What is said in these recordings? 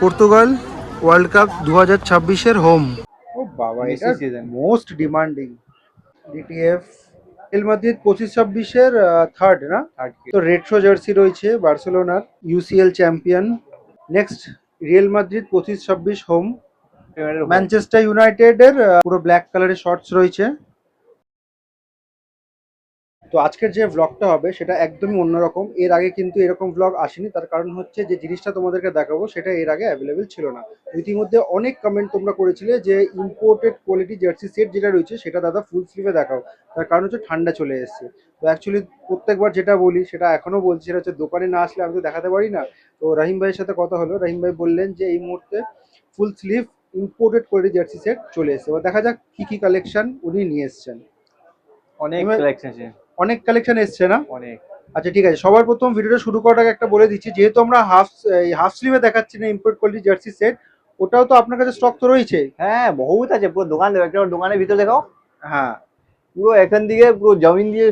Portugal world cup 2026-এর home. ও বাবা, মেসি এটা season. Most demanding. DTF Real Madrid 25-26-এর থার্ড না? থার্ড তো রেট্রো জার্সি রয়েছে বার্সেলোনার, UCL champion. Next Real Madrid 25-26 home. Manchester ইউনাইটেডের পুরো ব্ল্যাক কালারের শর্টস রয়েছে। তো আজকের যে ভ্লগটা হবে সেটা একদমই অন্যরকম। এর আগে কিন্তু এরকম ভ্লগ আসেনি, তার কারণ হচ্ছে যে জিনিসটা তোমাদেরকে দেখাবো সেটা এর আগে অ্যাভেলেবেল ছিল না। ইতিমধ্যে অনেক কমেন্ট তোমরা করেছিলে যে ইম্পোর্টেড কোয়ালিটি জার্সি সেট যেটা রয়েছে সেটা দাদা ফুল স্লিভে দেখাও, তার কারণ হচ্ছে ঠান্ডা চলে এসেছে। তো অ্যাকচুয়ালি প্রত্যেকবার যেটা বলি সেটা এখনো বলছি, সেটা হচ্ছে দোকানে না আসলে আমি তো দেখাতে পারি না। তো রহিম ভাইয়ের সাথে কথা হলো, রহিম ভাই বললেন যে এই মুহূর্তে full sleeve imported quality jersey set চলে এসেছে। এবার দেখা যাক কি কি কালেকশন উনি নিয়ে এসছেন। অনেক কালেকশন আছে, অনেক কালেকশন এসছে না? অনেক। আচ্ছা ঠিক আছে, সবার প্রথম ভিডিওটা শুরু করার আগে একটা বলে দিচ্ছি, যেহেতু আমরা হাফ স্লিভে দেখাচ্ছি না ইম্পোর্ট কোয়ালিটি জার্সি সেট, ওটাও তো আপনার কাছে স্টক তো রয়েছে। হ্যাঁ, বহুত আছে। পুরো দোকান দেখো, একটা দোকানের ভিতরে দেখাও। হ্যাঁ, পুরো এখান থেকে পুরো জমিন দিয়ে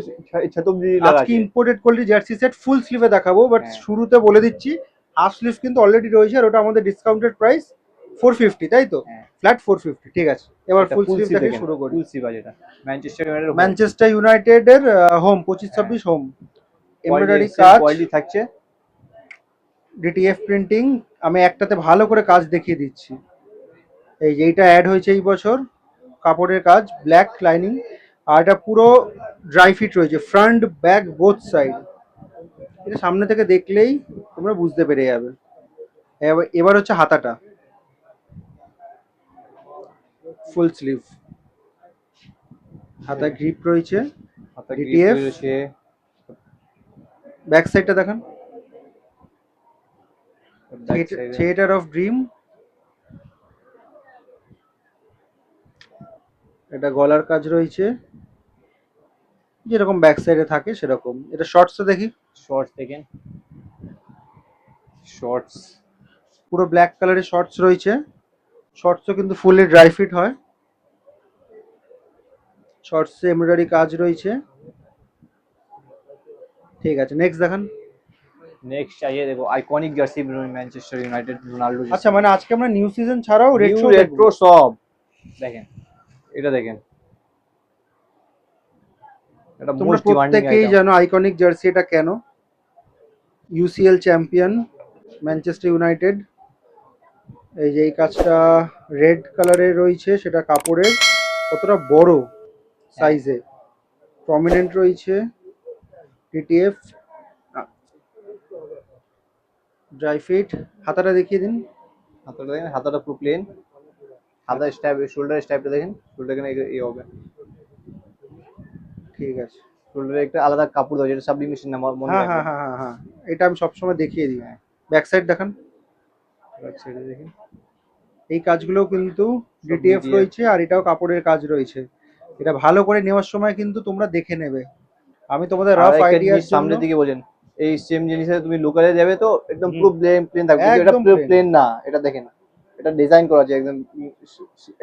ছাত অব্দি লাগা আজকে আছে। Imported quality jersey set full স্লিভে দেখাবো, বাট হ্যাঁ। শুরুতে বলে দিচ্ছি হাফ স্লিভ কিন্তু অলরেডি রয়েছে, আর ওটা আমাদের ডিসকাউন্টেড প্রাইস 450, তাই তো? হ্যাঁ। ফ্ল্যাট 450, ঠিক আছে। এবার এটা ফুল ফুল স্লিভ স্লিভ থেকে দেখেন, শুরু করি। ফুল স্লিভ আছে এটা। ম্যানচেস্টার ইউনাইটেড ম্যানচেস্টার ইউনাইটেডের হোম 25-26 হোম, এমব্রয়ডারি কোয়ালিটি কাজ, কোয়ালিটি থাকছে। DTF printing. আমি একটাতে ভালো করে কাজ দেখিয়ে দিচ্ছি। এই যে এইটা অ্যাড হয়েছে এই বছর, কাপড়ের কাজ, ব্ল্যাক লাইনিং, আর এটা পুরো ড্রাই ফিট রয়েছে, ফ্রন্ট ব্যাক বোথ সাইড। এটা সামনে থেকে দেখলেই তোমরা বুঝতে পেরে যাবে। এবার হচ্ছে হাতাটা, ফুল স্লিভ, হাতায় গ্রিপ রয়েছে, হাতে গ্রিপ ডিটিএফ। রয়েছে। ব্যাক সাইডটা দেখান, ব্যাক সাইডে থিয়েটার অফ ড্রিম। এটা গলার কাজ রয়েছে, যেরকম ব্যাক সাইডে থাকে সেরকম। এটা শর্টসটা দেখি, শর্টস দেখেন, শর্টস। পুরো ব্ল্যাক কালারের শর্টস রয়েছে। শর্টসও কিন্তু ফুললি ড্রাই ফিট হয়। শর্টসে এমব্রয়ডারি কাজ রয়েছে। ঠিক আছে, নেক্সট দেখান। নেক্সট चाहिए देखो iconic jersey Manchester United Ronaldo jersey. আচ্ছা, মানে আজকে আমরা নিউ সিজন ছাড়াও নিউ রেট্রো দেখবো। রেট্রো সব দেখেন, এটা দেখেন। এটা তোমরা মোস্ট ডিমান্ডিং প্রত্যেকেই আইটেম। জানো আইকনিক জার্সি এটা কেন। UCL champion Manchester United. এই যে এই কাজটা রেড কালারের রয়েছে, সেটা কাপড়ের, কতটা বড় সাইজে, প্রমিনেন্ট রয়েছে। TTF dry fit. হাতাটা দেখিয়ে দিন। হাতাটা দেখেন, হাতাটা পুরো প্লেন। হাতা স্ট্যাপ, শোল্ডার স্ট্যাপটা দেখেন, শোল্ডার এখানে এই হবে। ঠিক আছে। শোল্ডারে একটা আলাদা কাপড় দেওয়া, যেটা সাবলিমেশন না, মনে হ্যাঁ হ্যাঁ রাখবেন। হ্যাঁ হ্যাঁ হ্যাঁ, এটা আমি সবসময় দেখিয়ে দিই। হ্যাঁ, ব্যাক সাইড দেখান। ব্যাক সাইডে দেখেন, এই কাজগুলো কিন্তু সব ডিটিএফ ডিটিএফ। রয়েছে, আর এটাও কাপড়ের কাজ রয়েছে। এটা ভালো করে নেওয়ার সময় কিন্তু তোমরা দেখে নেবে। আমি তোমাদের আর রাফ একটা আইডিয়ার জিনিস জন্য। সামনের দিকে বোঝেন, এই সেম জিনিসে তুমি লোকালে যাবে তো একদম পুরো প্লেন প্লেন থাকবে, কিন্তু এটা একদম পুরো প্লেন। প্লেন না। এটা দেখেন, এটা ডিজাইন করা আছে একদম,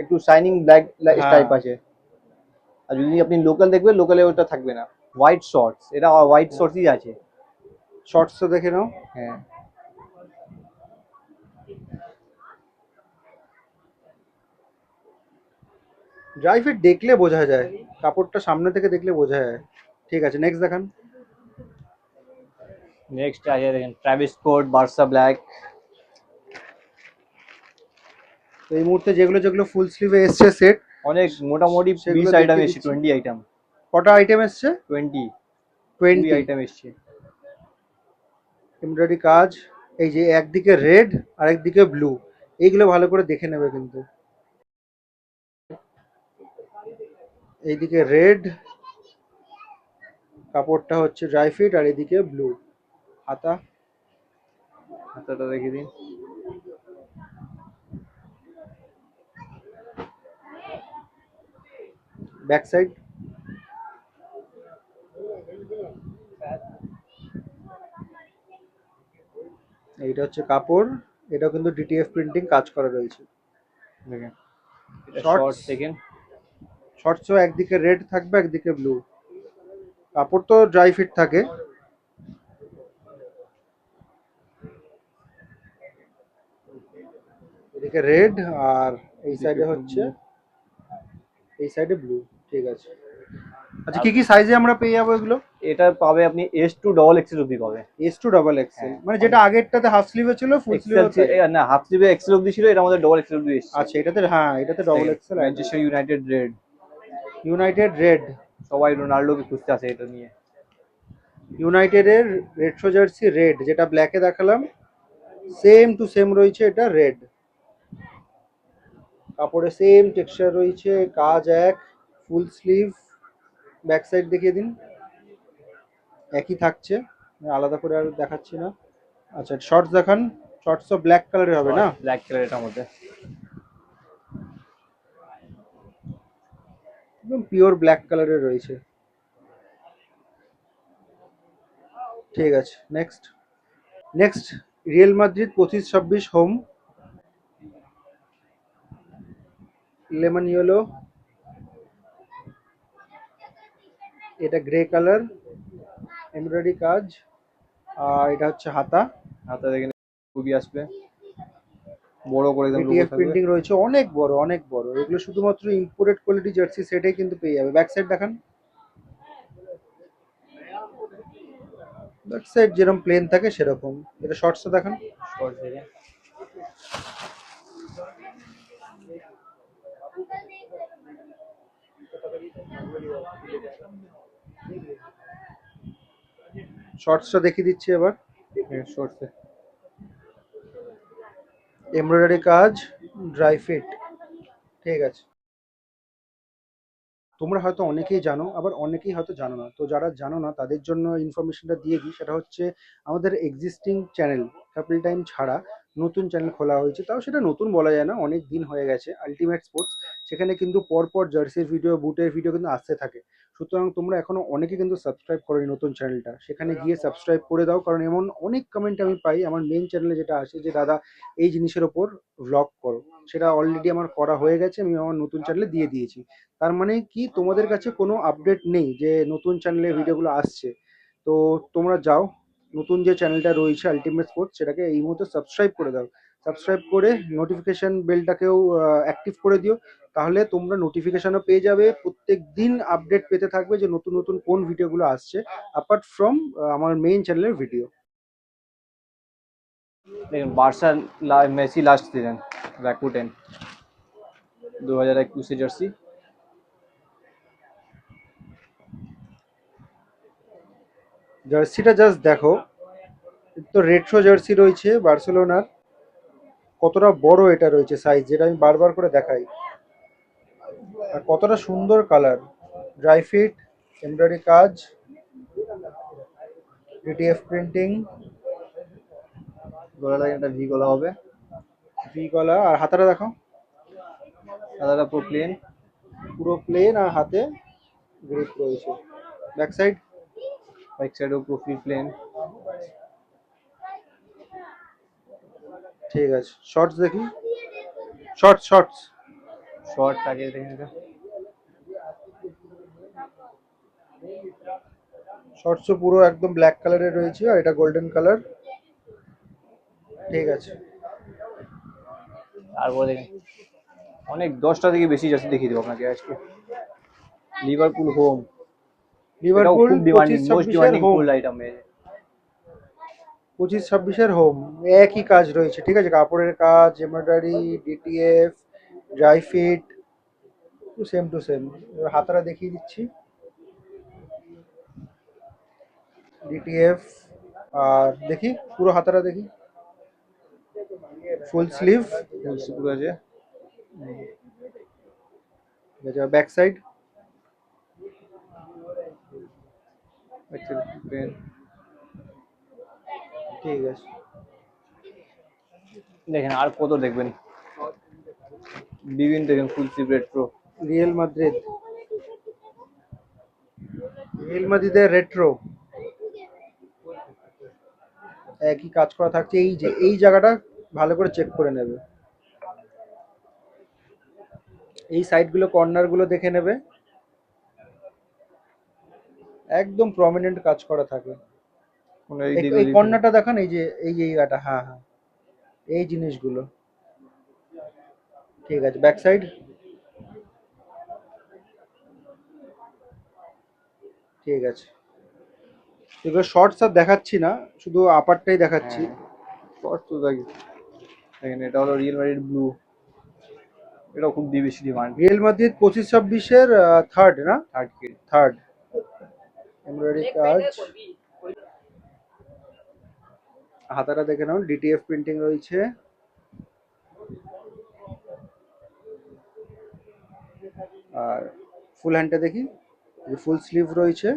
একটু শাইনিং ব্ল্যাক হ্যাঁ, টাইপ আছে। আর যদি আপনি লোকাল দেখবেন, লোকালে ওটা থাকবে না। হোয়াইট শর্টস, এটা হোয়াইট শর্টসই আছে। শর্টস তো দেখে নাও। হ্যাঁ, ড্রাই ফিট দেখলে বোঝা যায়, কাপড়টা সামনে থেকে দেখলে বোঝা যায়। ঠিক আছে, নেক্সট দেখান। নেক্সট আছে দেখেন ট্রাভিস স্কট বার্সা ব্ল্যাক। তো এই মুহূর্তে যেগুলো যেগুলো ফুল স্লিভে এসছে সেট, অনেক মোটামুটি সেগুলো 20 আইটেম দেখিয়ে এসছে, দিচ্ছি। 20 আইটেম। কটা আইটেম এসছে? 20 20 20 আইটেম এসছে। এমব্রয়ডারি কাজ। এই যে একদিকে রেড আর একদিকে ব্লু, এইগুলো ভালো করে দেখে নেবে কিন্তু। এইদিকে রেড, কাপড়টা হচ্ছে ড্রাই ফিট, আর এদিকে ব্লু। হাতা, হাতাটা দেখে দিন। Back side. এইটা হচ্ছে কাপড়, এটাও কিন্তু ডিটিএফ প্রিন্টিং কাজ করা রয়েছে। দেখেন শর্টস, শর্টস দেখেন। শর্টসও একদিকে রেড থাকবে একদিকে ব্লু। কাপড় তো ড্রাই ফিট থাকে। এদিকে রেড, আর এই এদিকে সাইডে একটু হচ্ছে, blue। এই সাইডে ব্লু। ঠিক আছে। আচ্ছা, কি কি সাইজে আমরা পেয়ে যাবো এগুলো? এটা পাবে আপনি S2 XXL অব্দি পাবে। S2 XXL, হ্যাঁ, মানে যেটা আগেরটাতে হাফ স্লিভে ছিল, ফুল এক্সেল স্লিভেও তাই? না, হাফ স্লিভে এক্সেল অব্দি ছিল, এটা আমাদের XXL অব্দি এসেছে। আচ্ছা, এটাতে, হ্যাঁ এটাতে XXL একদম। Manchester United red. United red. সবাই রোনাল্ডোকে খুঁজতে আছে এটা নিয়ে। ইউনাইটেডের রেট্রো জার্সি রেড, যেটা ব্ল্যাকে দেখালাম, সেম টু সেম রয়েছে এটা রেড। কাপড়ে সেম টেক্সচার রয়েছে, কাজ এক, ফুল স্লিভ। ব্যাক সাইড দেখিয়ে দিন। একই থাকছে, আলাদা করে আর দেখাচ্ছি না। আচ্ছা, শর্টস দেখান। শর্টসও ব্ল্যাক কালারের হবে না? ব্ল্যাক কালার এটার মধ্যে। একদম পিওর ব্ল্যাক কালারের রয়েছে। ঠিক আছে, next. Next, real Madrid 25-26 home, lemon yellow. এটা গ্রে কালার, এমব্রয়ডারি কাজ, আর এটা হচ্ছে হাতা। হাতে দেখেন খুবই আসবে, বড় করে একদম লোগো ডিটিএফ থাকবে। প্রিন্টিং রয়েছে, অনেক বড় অনেক বড়। এগুলো শুধুমাত্র ইম্পোর্টেড কোয়ালিটি জার্সি সেটাই কিন্তু পেয়ে যাবে। ব্যাক সাইড দেখান। ব্যাক সাইড যেরকম প্লেন থাকে সেরকম। এটা শর্টসটা দেখান। শর্ট থেকে শর্টসটা দেখিয়ে দিচ্ছি এবার। শর্টসে এমব্রয়ডারি কাজ, ড্রাই ফিট। ঠিক আছে। তোমরা হয়তো অনেকেই জানো, আবার অনেকেই হয়তো জানো না। তো যারা জানো না তাদের জন্য ইনফরমেশনটা দিয়ে দিই। সেটা হচ্ছে, আমাদের এক্সিস্টিং চ্যানেল কাপল টাইম ছাড়া নতুন চ্যানেল খোলা হয়েছে। তাও সেটা নতুন বলা যায় না, অনেক দিন হয়ে গেছে, আলটিমেট স্পোর্টস। সেখানে কিন্তু পরপর জার্সির ভিডিও, বুটের ভিডিও কিন্তু আসতে থাকে। সুতরাং তোমরা এখনো অনেকে কিন্তু সাবস্ক্রাইব করোনি নতুন চ্যানেলটা, সেখানে গিয়ে সাবস্ক্রাইব করে দাও। কারণ এমন অনেক কমেন্ট আমি পাই আমার মেন চ্যানেলে যেটা আসে, যে দাদা এই জিনিসের ওপর ভ্লগ করো। সেটা অলরেডি আমার করা হয়ে গেছে, আমি আমার নতুন চ্যানেলে দিয়ে দিয়েছি। তার মানে কি, তোমাদের কাছে কোনো আপডেট নেই যে নতুন চ্যানেলে ভিডিওগুলো আসছে। তো তোমরা যাও, নতুন যে চ্যানেলটা রয়েছে আলটিমেট স্পোর্টস, সেটাকে এই মুহূর্তে সাবস্ক্রাইব করে দাও। সাবস্ক্রাইব করে নোটিফিকেশন বেলটাকেও অ্যাক্টিভ করে দিও। তাহলে তোমরা নোটিফিকেশনও পেয়ে যাবে, প্রত্যেক দিন আপডেট পেতে থাকবে যে নতুন নতুন কোন ভিডিওগুলো আসছে, অ্যাপার্ট ফ্রম আমার মেইন চ্যানেলের ভিডিও। দেখুন, Barca Messi last season Rakuten 2021 jersey. জার্সিটা জাস্ট দেখো, তো রেট্রো জার্সি রয়েছে বার্সেলোনার। কতটা বড় এটা রয়েছে সাইজ, যেটা আমি বারবার করে দেখাই। আর কতটা সুন্দর কালার, ড্রাই ফিট, এমব্রয়ডারি কাজ, ডিটিএফ প্রিন্টিং, গলাটা একটা ভি গলা হবে। ভি গলা। আর হাতাটা দেখো, সাদাটা পুরো প্লেন। পুরো প্লেন, আর হাতে গ্রিপ রয়েছে। Back side. বাইক সাইডেও পুরো ফ্রি প্লেন। ঠিক আছে, শর্টস দেখি। Shorts shorts. শর্ট আগে দেখেন এটা। শর্টসও পুরো একদম ব্ল্যাক কালারের রয়েছে, আর এটা গোল্ডেন কালার। ঠিক আছে। তারপরে দেখেন অনেক 10টা থেকে বেশি জার্সি দেখিয়ে দেবো আপনাকে আজকে। লিভারপুল হোম, এটাও লিভারপুল খুব ডিমান্ডিং, মোস্ট 25-26-এর ডিমান্ডিং হোম। Full item. 25-26-এর হোম, একই কাজ রয়েছে। ঠিক আছে, কাপড়ের কাজ, embroidery, DTF, dry fit, same to same. এবার হাতাটা দেখিয়ে দিচ্ছি। ডিটিএফ, আর দেখি পুরো হাতাটা দেখি। Full sleeve. পুরো আছে। Back side. প্লেন। ঠিক আছে। দেখেন আর কত দেখবেন, বিভিন্ন দেখেন full sleeve retro. Real Madrid, real মাদ্রিদের রেট্রো, একই কাজ করা থাকছে। এই যে এই জায়গাটা ভালো করে চেক করে নেবে, এই সাইডগুলো, কর্নারগুলো দেখে নেবে, একদম প্রমিনেন্ট কাজ করা থাকে। এই দিক এই ওদিক থেকে। কর্নারটা দেখান, এই যে এই জায়গাটা, হ্যাঁ হ্যাঁ, এই জিনিসগুলো ঠিক আছে, ব্যাক সাইড। ঠিক আছে, এগুলো শর্টস আর দেখাচ্ছি না, শুধু আপারটাই দেখাচ্ছি। শর্ট তো দেখেন, এটা হলো রিয়েল ম্যাড্রিড ব্লু, এটাও খুব বেশি ডিমান্ড। রিয়েল মাদ্রিদ 25-26-এর থার্ড না? থার্ড কে। থার্ড, এমব্রয়ডারি কাজ, হাতাটা দেখে নাও, ডিটিএফ প্রিন্টিং রয়েছে। আর ফুল হ্যান্ডটা দেখি, ফুল স্লিভ রয়েছে,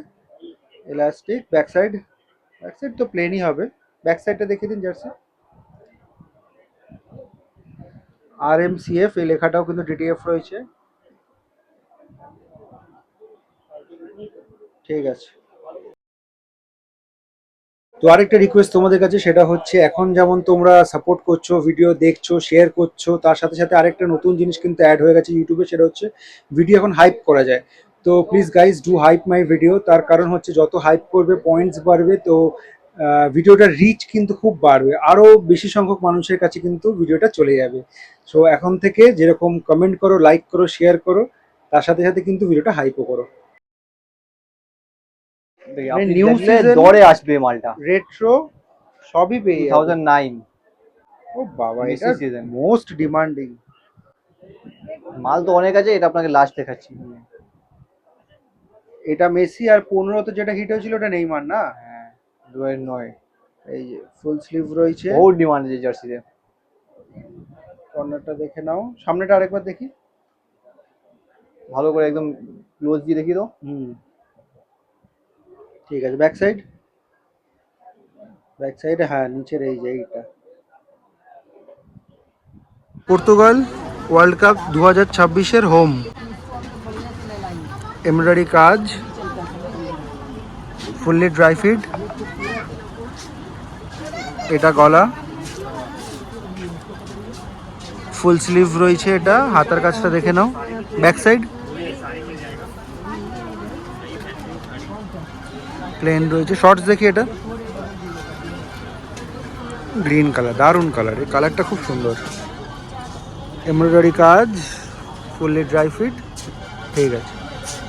elastic. Back side, back side তো প্লেনই হবে। ব্যাক সাইডটা দেখিয়ে দিন জার্সি। RMCF এই লেখাটাও কিন্তু ডিটিএফ রয়েছে। ঠিক আছে, তো আরেকটা রিকোয়েস্ট তোমাদের কাছে, সেটা হচ্ছে এখন যেমন তোমরা সাপোর্ট করছো, ভিডিও দেখছো, শেয়ার করছো, তার সাথে সাথে আরেকটা নতুন জিনিস কিন্তু অ্যাড হয়ে গেছে ইউটিউবে, সেটা হচ্ছে ভিডিও এখন হাইপ করা যায়। তো please guys do hype my video. তার কারণ হচ্ছে যত হাইপ করবে পয়েন্টস বাড়বে, তো ভিডিওটার রিচ কিন্তু খুব বাড়বে, আরও বেশি সংখ্যক মানুষের কাছে কিন্তু ভিডিওটা চলে যাবে। সো এখন থেকে যেরকম কমেন্ট করো, লাইক করো, শেয়ার করো, তার সাথে সাথে কিন্তু ভিডিওটা হাইপও করো। আপনি নিউ দেখলে সিজন, দরে আসবে মালটা, রেট্রো সবই পেয়ে যাবে। 2009 ও বাবা, মেসি এটা সিজন। মোস্ট ডিমান্ডিং মাল তো অনেক আছে, এটা আপনাকে লাস্ট দেখাচ্ছি। এটা মেসি, আর 15-তে যেটা হিট হয়েছিল ওটা নেইমার না? হ্যাঁ, 2009। এই যে ফুল স্লিভ রয়েছে, বহুত ডিমান্ড আছে জার্সিতে। কর্নারটা দেখে নাও, সামনেটা আরেকবার দেখি। ভালো করে একদম ক্লোজ দিয়ে দেখি তো। ঠিক আছে, ব্যাক সাইড, ব্যাক সাইড, হ্যাঁ নিচের এই যে এইটা। পর্তুগাল ওয়ার্ল্ড কাপ 2026-এর হোম, এমব্রয়ডারি কাজ, ফুললি ড্রাই ফিট, এটা গলা, ফুল স্লিভ রয়েছে, এটা হাতার কাজটা দেখে নাও। ব্যাক সাইড প্লেন রয়েছে, শর্টস দেখি, এটা গ্রিন কালার, দারুণ কালার, এই কালারটা খুব সুন্দর, এমব্রয়ডারি কাজ, ফুললি ড্রাই ফিট। ঠিক আছে,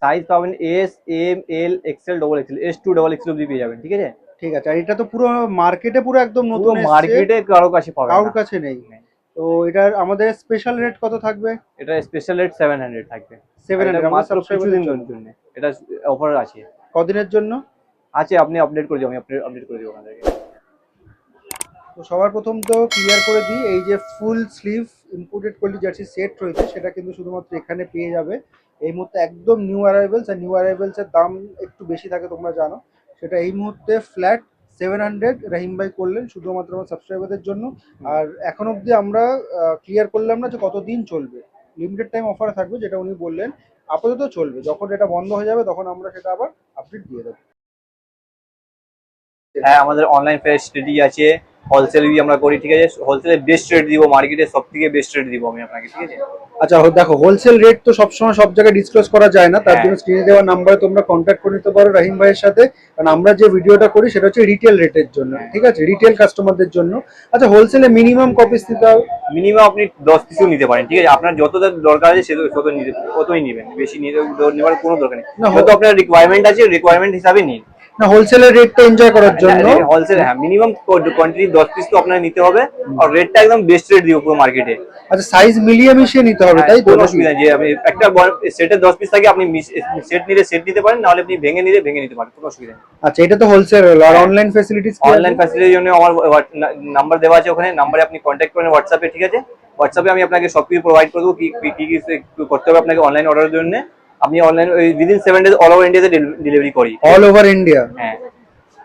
সাইজ পাবেন S, M, L, XL, double XL, S2 double XL অবধি পেয়ে যাবেন, ঠিক আছে? ঠিক আছে। আর এটা তো পুরো মার্কেটে পুরো একদম নতুন এসেছে, মার্কেটে কারো কাছে পাবেন কারোর না। কাছে নেই। তো এটার আমাদের স্পেশাল রেট কত থাকবে? এটা স্পেশাল রেট 700 থাকবে। 700 এটা মাত্র সাবস্ক্রাইবারদের কিছুদিন জন্য। জন্য এটা অফার আছে। কদিনের জন্য আছে, আপনি আপডেট করে দিও, আমি আপডেট করে দিব আপনাদেরকে। তো সবার প্রথম তো ক্লিয়ার করে দিই, এই যে full sleeve imported quality jersey set রয়েছে, সেটা কিন্তু শুধুমাত্র এখানে পেয়ে যাবে এই মুহূর্তে, একদম নিউ অ্যারাইভেলস। আর নিউ অ্যারাইভেলসের দাম একটু বেশি থাকে তোমরা জানো, সেটা এই মুহূর্তে ফ্ল্যাট 700 রাহিম ভাই করলেন শুধুমাত্র আমার সাবস্ক্রাইবারদের জন্য। আর এখন অবধি আমরা ক্লিয়ার করলাম না যে কতদিন চলবে, লিমিটেড টাইম অফার থাকবে যেটা উনি বললেন, আপাতত চলবে, যখন এটা বন্ধ হয়ে যাবে তখন আমরা সেটা আবার আপডেট দিয়ে দেবো। হ্যাঁ, আমাদের অনলাইন ফ্যাসিলিটি আছে, হোলসেল আমরা করি, ঠিক আছে? হোলসেলে বেস্ট রেট দিব, মার্কেটে সব থেকে বেস্ট রেট দিব আমি আপনাকে, ঠিক আছে? আচ্ছা দেখো, হোলসেল রেট তো সবসময় সব জায়গায় ডিসক্লোজ করা যায় না, তার হ্যাঁ। জন্য স্ক্রিনে দেওয়া নাম্বারে তোমরা কন্ট্যাক্ট করে নিতে পারো রাহিম ভাইয়ের সাথে, কারণ আমরা যে ভিডিওটা করি সেটা হচ্ছে রিটেল রেটের জন্য, ঠিক আছে, রিটেল কাস্টমারদের জন্য। আচ্ছা, হোলসেলে মিনিমাম কপিস দিতে হবে? মিনিমাম আপনি 10 পিসও নিতে পারেন, ঠিক আছে? আপনার যত দরকার আছে তত নিতে, ততই নেবেন, বেশি নেওয়ার কোনো দরকার নেই। না, যত আপনার রিকোয়ারমেন্ট আছে রিকোয়ারমেন্ট হিসাবে নিন। না, হোলসেলের রেটটা এনজয় করার জন্য হোলসেল, হ্যাঁ, মিনিমাম কোয়ান্টিটি 10 পিস তো আপনার নিতে হবে, আর রেটটা একদম বেস্ট রেট দিব পুরো মার্কেটে। আচ্ছা, সাইজ মিলিয়ে মিশিয়ে নিতে হবে, তাই তো? কোনো অসুবিধা নেই, যে আপনি একটা সেটে 10 পিস থাকে, আপনি সেট নিলে সেট নিতে পারেন, নাহলে আপনি ভেঙে নিলে ভেঙে নিতে পারেন, কোনো অসুবিধা নেই। আচ্ছা, এটা তো হোলসেল হলো। আর অনলাইন ফ্যাসিলিটিস? অনলাইন ফ্যাসিলিটির জন্য আমার নাম্বার দেওয়া আছে, ওখানে নাম্বারে আপনি কন্ট্যাক্ট করেন হোয়াটসঅ্যাপে, ঠিক আছে? হোয়াটসঅ্যাপে আমি আপনাকে সব কিছু প্রোভাইড করে দেবো, কি কি করতে হবে আপনাকে অনলাইন অর্ডারের জন্য। আপনি online within 7 days all over ইন্ডিয়াতে ডেলিভারি করি। All over India? হ্যাঁ।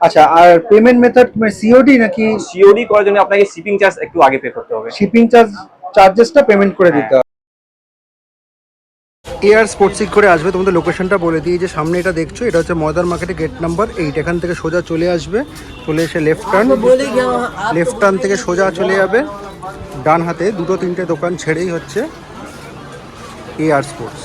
আচ্ছা, আর পেমেন্ট মেথড সিওডি নাকি? সিওডি করার জন্য আপনাকে শিপিং চার্জ একটু আগে পে করতে হবে। শিপিং চার্জেসটা পেমেন্ট করে দিতে হবে। এয়ার স্পোর্টসিক করে আসবে, তোমাদের লোকেশনটা বলে দিই, যে সামনে এটা দেখছো, এটা হচ্ছে ময়দার মার্কেটে গেট নাম্বার 8, এখান থেকে সোজা চলে আসবে, চলে এসে লেফট টার্ন থেকে সোজা চলে যাবে, ডান হাতে 2-3টে দোকান ছেড়েই হচ্ছে এয়ার স্পোর্টস।